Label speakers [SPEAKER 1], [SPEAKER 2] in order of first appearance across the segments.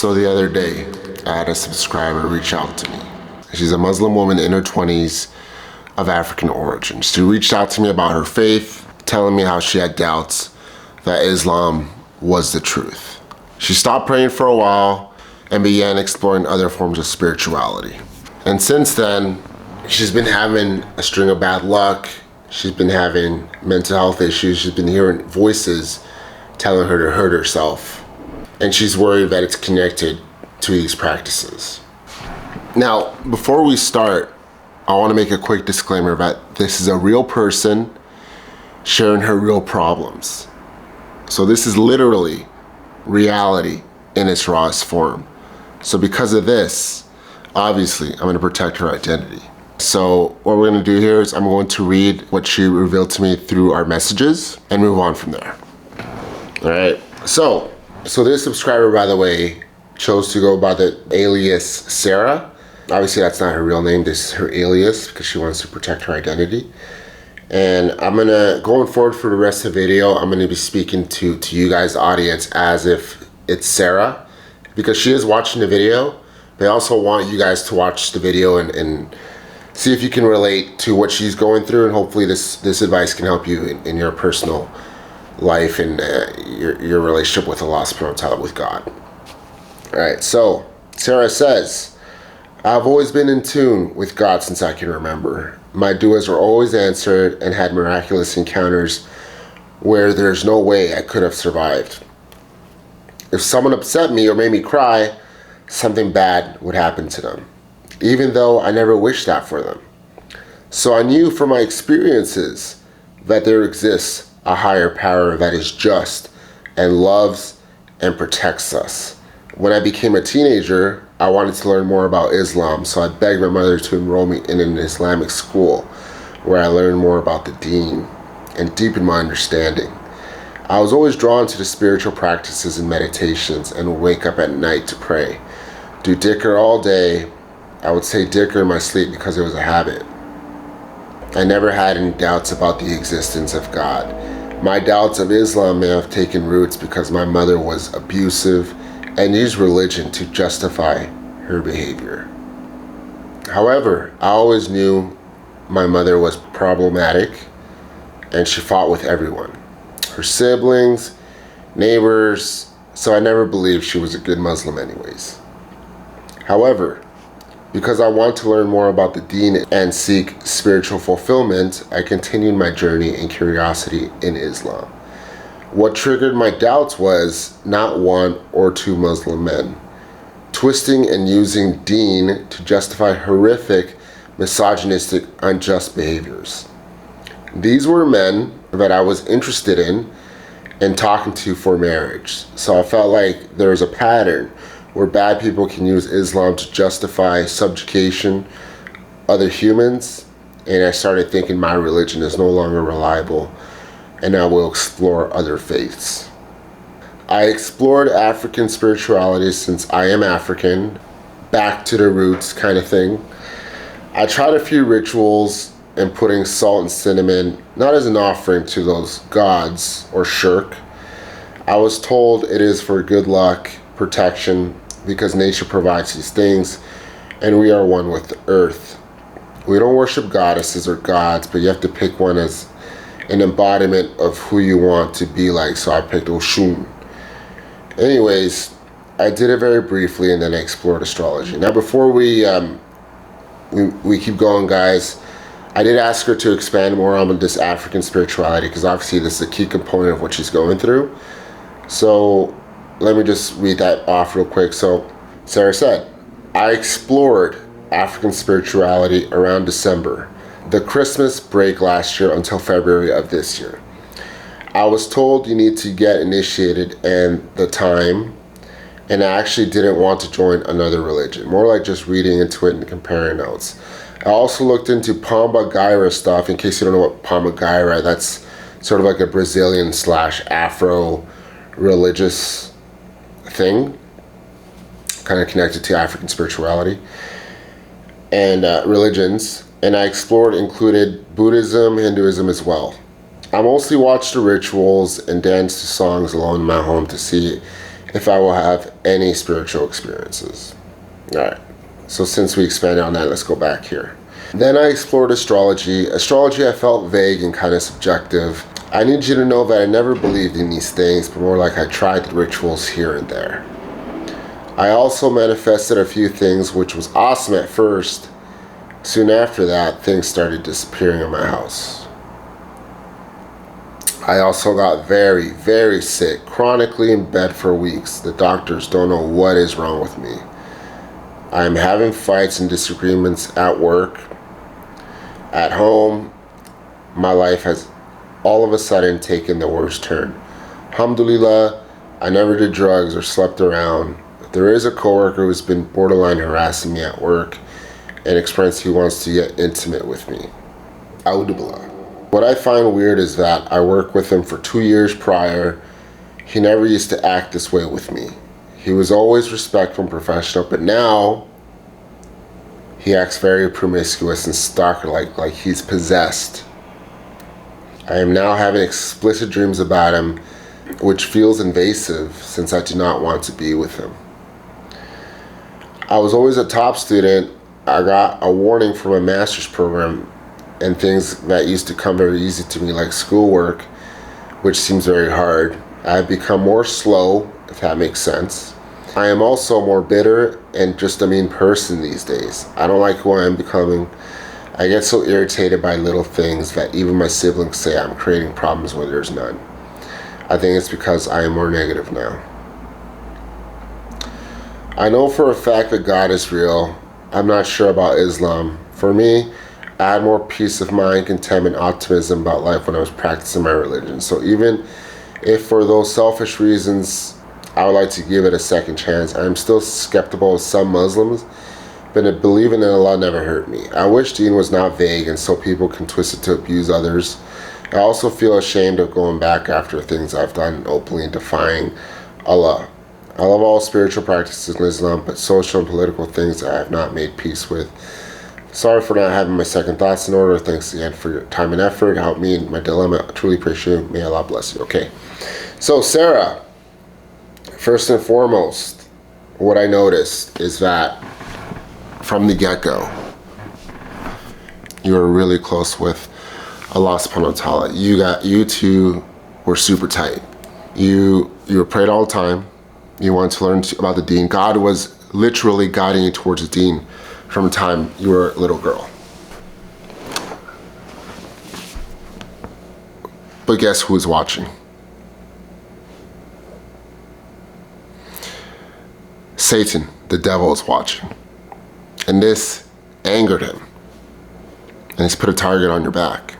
[SPEAKER 1] So the other day, I had a subscriber reach out to me. She's a Muslim woman in her 20s of African origin. She reached out to me about her faith, telling me how she had doubts that Islam was the truth. She stopped praying for a while and began exploring other forms of spirituality. And since then, she's been having a string of bad luck. She's been having mental health issues. She's been hearing voices telling her to hurt herself. And she's worried that it's connected to these practices. Now, before we start, I want to make a quick disclaimer that this is a real person sharing her real problems. So this is literally reality in its rawest form. So because of this, obviously, I'm going to protect her identity. So what we're going to do here is I'm going to read what she revealed to me through our messages and move on from there. All right. So this subscriber, by the way, chose to go by the alias Sarah. Obviously, that's not her real name. This is her alias because she wants to protect her identity. And I'm gonna, going forward for the rest of the video, I'm gonna be speaking to you guys, the audience, as if it's Sarah, because she is watching the video. But I also want you guys to watch the video and see if you can relate to what she's going through, and hopefully this advice can help you in your personal life and your relationship with Allah subhanahu wa ta'ala, with God. All right, so Sarah says, I've always been in tune with God since I can remember. My du'as were always answered and had miraculous encounters where there's no way I could have survived. If someone upset me or made me cry, something bad would happen to them, even though I never wished that for them. So I knew from my experiences that there exists a higher power that is just and loves and protects us. When I became a teenager, I wanted to learn more about Islam, so I begged my mother to enroll me in an Islamic school where I learned more about the deen and deepened my understanding. I was always drawn to the spiritual practices and meditations and would wake up at night to pray. Do dhikr all day. I would say dhikr in my sleep because it was a habit. I never had any doubts about the existence of God. My doubts of Islam may have taken roots because my mother was abusive and used religion to justify her behavior. However, I always knew my mother was problematic and she fought with everyone, her siblings, neighbors, so I never believed she was a good Muslim anyways. However, because I want to learn more about the deen and seek spiritual fulfillment, I continued my journey and curiosity in Islam. What triggered my doubts was not one or two Muslim men twisting and using deen to justify horrific, misogynistic, unjust behaviors. These were men that I was interested in and talking to for marriage. So I felt like there was a pattern where bad people can use Islam to justify subjugation other humans, and I started thinking my religion is no longer reliable and I will explore other faiths. I explored African spirituality since I am African, back to the roots kind of thing. I tried a few rituals and putting salt and cinnamon, not as an offering to those gods or shirk. I was told it is for good luck, protection, because nature provides these things and we are one with the earth. We don't worship goddesses or gods, but you have to pick one as an embodiment of who you want to be like, so I picked Oshun. Anyways, I did it very briefly and then I explored astrology. Now before we keep going, guys, I did ask her to expand more on this African spirituality because obviously this is a key component of what she's going through. So let me just read that off real quick. So Sarah said, I explored African spirituality around December, the Christmas break last year, until February of this year. I was told you need to get initiated and the time, and I actually didn't want to join another religion, more like just reading into it and comparing notes. I also looked into Pomba-Gira stuff. In case you don't know what Pomba-Gira, that's sort of like a Brazilian / Afro religious thing, kind of connected to African spirituality and religions. And I explored, included Buddhism, Hinduism as well. I mostly watched the rituals and danced to songs alone in my home to see if I will have any spiritual experiences. All right, so since we expanded on that, let's go back here. Then I explored astrology. Astrology I felt vague and kind of subjective. I need you to know that I never believed in these things, but more like I tried the rituals here and there. I also manifested a few things, which was awesome at first. Soon after that, things started disappearing in my house. I also got very, very sick, chronically in bed for weeks. The doctors don't know what is wrong with me. I am having fights and disagreements at work. At home, my life has all of a sudden taken the worst turn. Alhamdulillah, I never did drugs or slept around. There is a coworker who's been borderline harassing me at work and expressed he wants to get intimate with me. Audible. What I find weird is that I worked with him for 2 years prior. He never used to act this way with me. He was always respectful and professional, but now he acts very promiscuous and stalker-like, like he's possessed. I am now having explicit dreams about him, which feels invasive since I do not want to be with him. I was always a top student. I got a warning from a master's program and things that used to come very easy to me, like schoolwork, which seems very hard. I've become more slow, if that makes sense. I am also more bitter and just a mean person these days. I don't like who I am becoming. I get so irritated by little things that even my siblings say I'm creating problems where there's none. I think it's because I am more negative now. I know for a fact that God is real. I'm not sure about Islam. For me, I had more peace of mind, contentment, optimism about life when I was practicing my religion. So even if for those selfish reasons, I would like to give it a second chance, I am still skeptical of some Muslims, but believing in Allah never hurt me. I wish Deen was not vague and so people can twist it to abuse others. I also feel ashamed of going back after things I've done openly and defying Allah. I love all spiritual practices in Islam, but social and political things I have not made peace with. Sorry for not having my second thoughts in order. Thanks again for your time and effort. Help me in my dilemma. I truly appreciate it. May Allah bless you. Okay. So Sarah, first and foremost, what I noticed is that from the get-go, you were really close with Allah subhanahu wa ta'ala. You two were super tight. You prayed all the time. You wanted to learn about the deen. God was literally guiding you towards the deen from the time you were a little girl. But guess who was watching? Satan, the devil, is watching. And this angered him. And he's put a target on your back.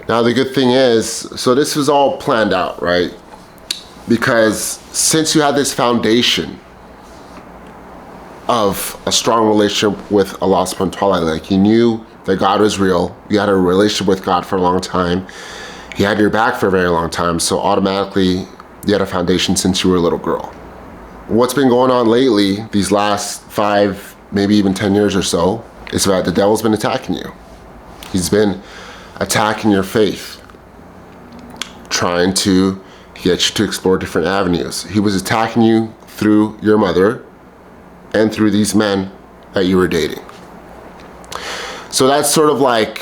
[SPEAKER 1] Now the good thing is, so this was all planned out, right? Because since you had this foundation of a strong relationship with Allah subhanahu wa ta'ala, like you knew that God was real, you had a relationship with God for a long time, He had your back for a very long time, so automatically you had a foundation since you were a little girl. What's been going on lately, these last 5, maybe even 10 years or so, is that the devil's been attacking you. He's been attacking your faith, trying to get you to explore different avenues. He was attacking you through your mother and through these men that you were dating. So that's sort of like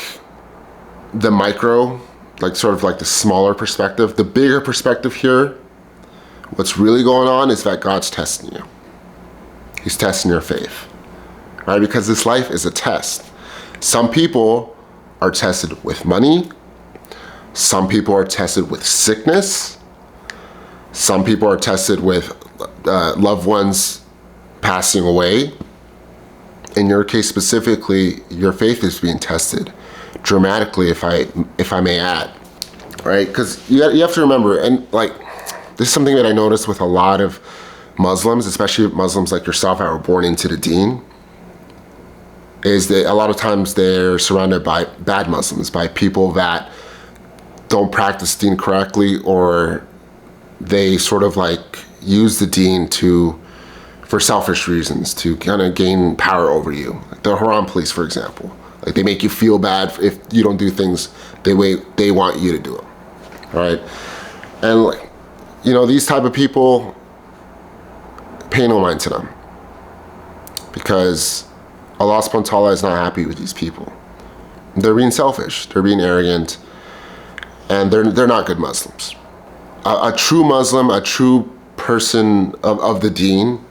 [SPEAKER 1] the micro, like sort of like the smaller perspective. The bigger perspective here, what's really going on is that God's testing you. He's testing your faith, right? Because this life is a test. Some people are tested with money. Some people are tested with sickness. Some people are tested with loved ones passing away. In your case specifically, your faith is being tested dramatically, if I may add, right? Because you have to remember, and like, this is something that I noticed with a lot of Muslims, especially Muslims like yourself that were born into the deen, is that a lot of times they're surrounded by bad Muslims, by people that don't practice deen correctly, or they sort of like use the deen for selfish reasons, to kind of gain power over you. Like the Haram police, for example. Like they make you feel bad if you don't do things the way they want you to do them, right? And like, these type of people, pay no mind to them, because Allah subhanahu wa ta'ala is not happy with these people. They're being selfish, they're being arrogant, and they're not good Muslims. A true Muslim, a true person of the deen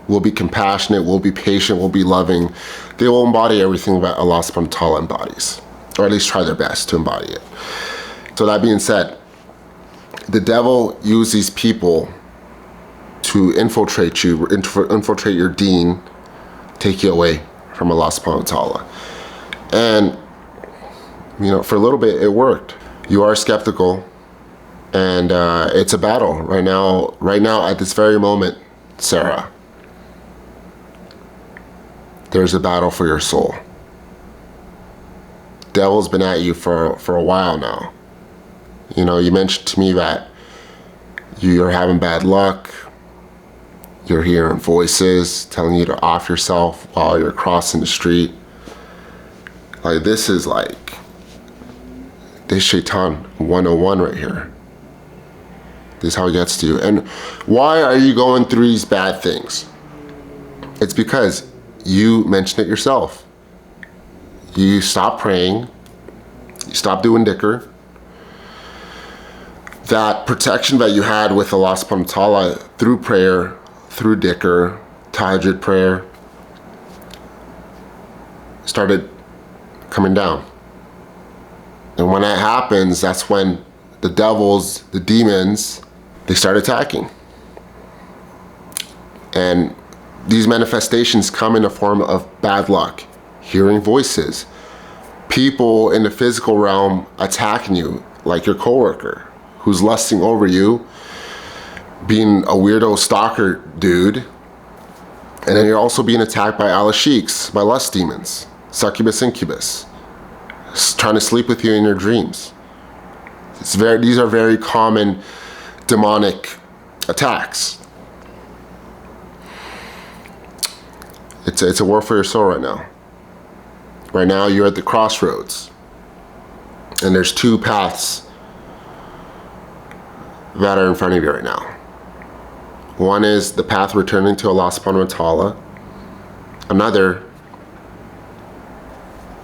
[SPEAKER 1] will be compassionate, will be patient, will be loving. They will embody everything that Allah subhanahu wa ta'ala embodies, or at least try their best to embody it. So that being said, the devil uses these people to infiltrate you, infiltrate your deen, take you away from Allah subhanahu wa ta'ala. And, for a little bit it worked. You are skeptical, and it's a battle right now at this very moment, Sarah. There's a battle for your soul. Devil's been at you for a while now. You mentioned to me that you're having bad luck. You're hearing voices telling you to off yourself while you're crossing the street. Like, this is Shaitan 101 right here. This is how it gets to you. And why are you going through these bad things? It's because you mentioned it yourself. You stop praying. You stop doing dhikr. That protection that you had with Allah subhanahu wa ta'ala through prayer, through dhikr, tahajjud prayer, started coming down. And when that happens, that's when the devils, the demons, they start attacking. And these manifestations come in the form of bad luck, hearing voices, people in the physical realm attacking you, like your coworker who's lusting over you, being a weirdo stalker dude. And then you're also being attacked by Al-Sheiks, by lust demons, succubus, incubus, trying to sleep with you in your dreams. These are very common demonic attacks. It's a war for your soul right now. Right now you're at the crossroads, and there's two paths that are in front of you right now. One is the path returning to Allah subhanahu wa ta'ala. Another,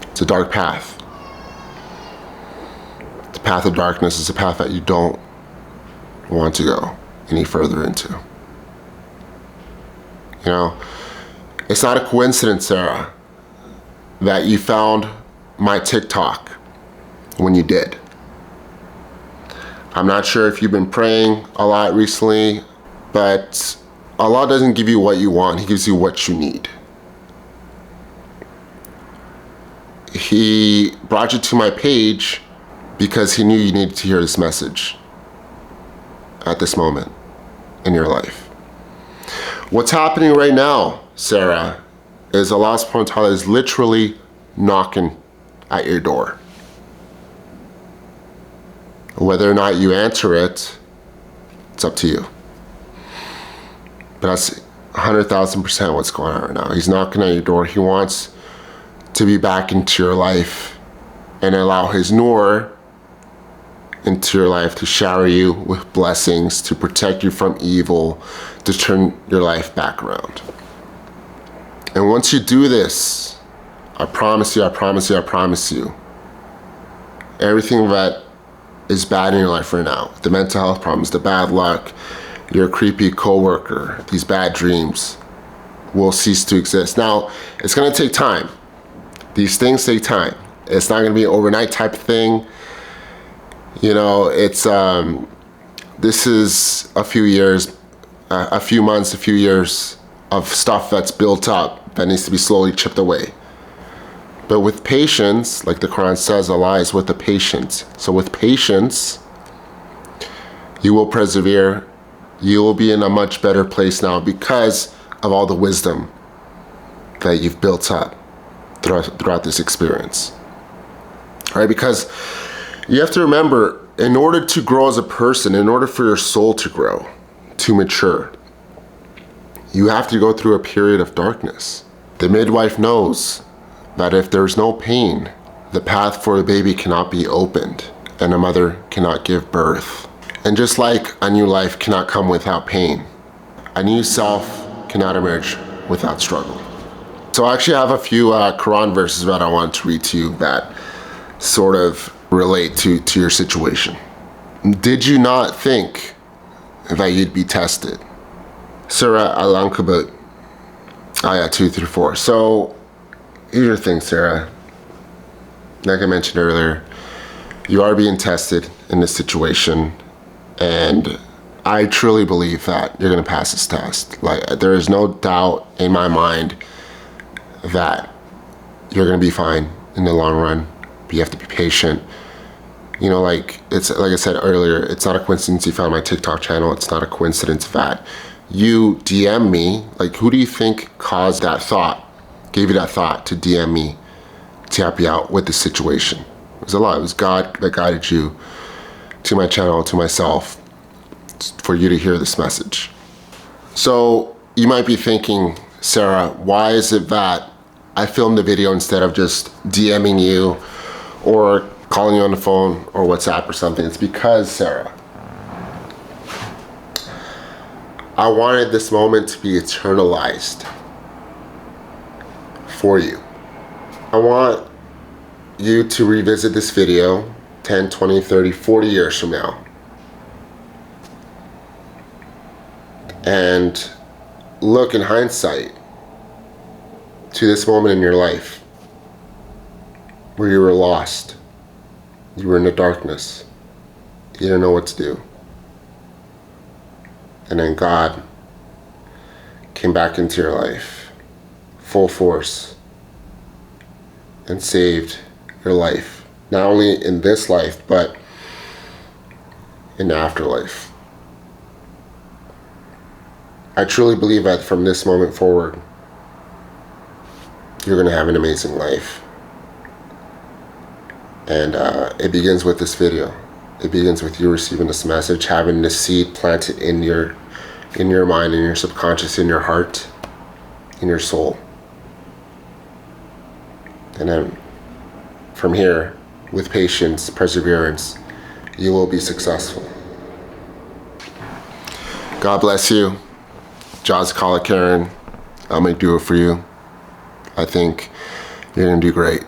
[SPEAKER 1] it's a dark path. The path of darkness is a path that you don't want to go any further into. It's not a coincidence, Sarah, that you found my TikTok when you did. I'm not sure if you've been praying a lot recently, but Allah doesn't give you what you want, He gives you what you need. He brought you to my page because He knew you needed to hear this message at this moment in your life. What's happening right now, Sarah, is Allah subhanahu wa ta'ala is literally knocking at your door. Whether or not you answer it, it's up to you. But that's 100,000% what's going on right now. He's knocking at your door. He wants to be back into your life and allow His nur into your life to shower you with blessings, to protect you from evil, to turn your life back around. And once you do this, I promise you, everything that is bad in your life right now, the mental health problems, the bad luck, your creepy coworker, these bad dreams, will cease to exist. Now, it's gonna take time. These things take time. It's not gonna be an overnight type of thing. This is a few years, a few months, a few years of stuff that's built up that needs to be slowly chipped away. But with patience, like the Quran says, Allah is with the patient. So with patience, you will persevere. You will be in a much better place now because of all the wisdom that you've built up throughout this experience. All right, because you have to remember, in order to grow as a person, in order for your soul to grow, to mature, you have to go through a period of darkness. The midwife knows that if there's no pain, the path for the baby cannot be opened and a mother cannot give birth. And just like a new life cannot come without pain, a new self cannot emerge without struggle. So I actually have a few Quran verses that I want to read to you that sort of relate to your situation. Did you not think that you'd be tested? Surah Al-Ankabut, ayah 2-4. So here's your thing, Sarah. Like I mentioned earlier, you are being tested in this situation, and I truly believe that you're gonna pass this test. Like, there is no doubt in my mind that you're gonna be fine in the long run, but you have to be patient. You know, like I said earlier, it's not a coincidence you found my TikTok channel. It's not a coincidence that you DM me. Like, who do you think caused that thought, gave you that thought to DM me to help you out with the situation? It was Allah. It was God that guided you to my channel, to myself, for you to hear this message. So you might be thinking, Sarah, why is it that I filmed the video instead of just DMing you or calling you on the phone or WhatsApp or something? It's because, Sarah, I wanted this moment to be eternalized for you. I want you to revisit this video 10, 20, 30, 40 years from now and look in hindsight to this moment in your life where you were lost, you were in the darkness, you didn't know what to do. And then God came back into your life, full force, and saved your life. Not only in this life, but in the afterlife. I truly believe that from this moment forward, you're gonna have an amazing life. And it begins with this video. It begins with you receiving this message, having this seed planted in your mind, in your subconscious, in your heart, in your soul. And then from here, with patience, perseverance, you will be successful. God bless you. Jazakallah Karen. I'll make do it for you. I think you're gonna do great.